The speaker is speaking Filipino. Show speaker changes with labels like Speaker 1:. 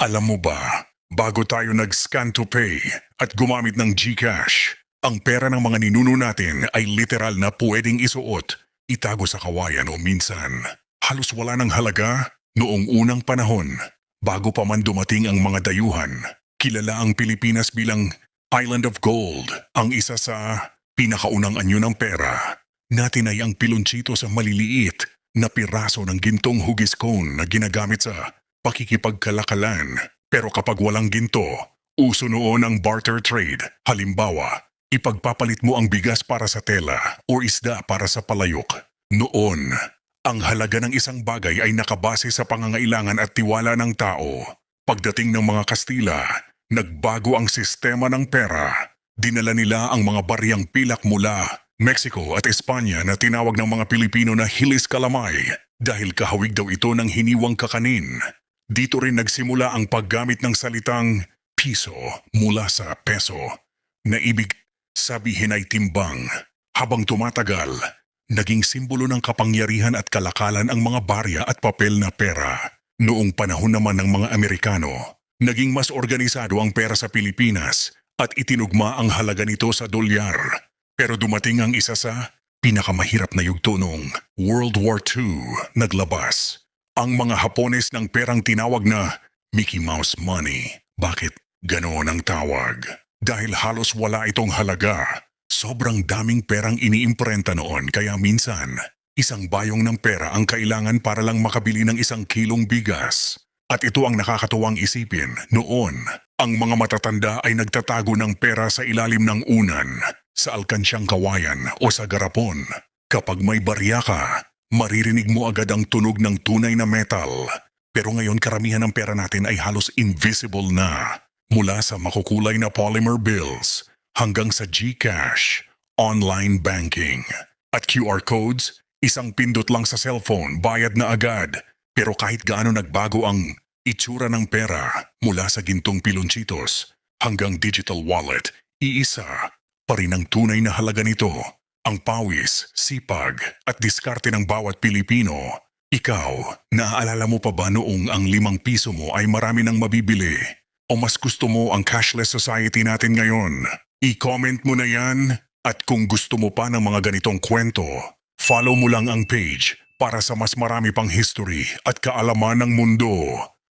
Speaker 1: Alam mo ba, bago tayo nag-scan to pay at gumamit ng GCash, ang pera ng mga ninuno natin ay literal na pwedeng isuot, itago sa kawayan o minsan. Halos wala ng halaga noong unang panahon. Bago pa man dumating ang mga dayuhan, kilala ang Pilipinas bilang Island of Gold, ang isa sa pinakaunang anyo ng pera. Natin ay ang pilonchito sa maliliit na piraso ng gintong hugis cone na ginagamit sa pakikipagkalakalan. Pero kapag walang ginto, uso noon ang barter trade. Halimbawa, ipagpapalit mo ang bigas para sa tela o isda para sa palayok. Noon, ang halaga ng isang bagay ay nakabase sa pangangailangan at tiwala ng tao. Pagdating ng mga Kastila, nagbago ang sistema ng pera. Dinala nila ang mga bariyang pilak mula Mexico at Espanya na tinawag ng mga Pilipino na Hilis Kalamay dahil kahawig daw ito ng hiniwang kakanin. Dito rin nagsimula ang paggamit ng salitang piso mula sa peso na ibig sabihin ay timbang. Habang tumatagal, naging simbolo ng kapangyarihan at kalakalan ang mga barya at papel na pera. Noong panahon naman ng mga Amerikano, naging mas organisado ang pera sa Pilipinas at itinugma ang halaga nito sa dolyar. Pero dumating ang isa sa pinakamahirap na yugto noong World War II naglabas. Ang mga Hapones ng perang tinawag na Mickey Mouse Money. Bakit ganoon ang tawag? Dahil halos wala itong halaga. Sobrang daming perang iniimprenta noon kaya minsan, isang bayong ng pera ang kailangan para lang makabili ng 1 kilong bigas. At ito ang nakakatuwang isipin. Noon, ang mga matatanda ay nagtatago ng pera sa ilalim ng unan, sa alkansyang kawayan o sa garapon. Kapag may barya ka, maririnig mo agad ang tunog ng tunay na metal. Pero ngayon karamihan ng pera natin ay halos invisible na. Mula sa makukulay na polymer bills hanggang sa GCash, online banking. At QR codes, isang pindot lang sa cellphone, bayad na agad. Pero kahit gaano nagbago ang itsura ng pera mula sa gintong pilonchitos hanggang digital wallet, iisa pa rin ang tunay na halaga nito. Ang pawis, sipag at diskarte ng bawat Pilipino. Ikaw, naaalala mo pa ba noong ang 5 piso mo ay marami nang mabibili? O mas gusto mo ang cashless society natin ngayon? I-comment mo na yan at kung gusto mo pa ng mga ganitong kwento, follow mo lang ang page para sa mas marami pang history at kaalaman ng mundo.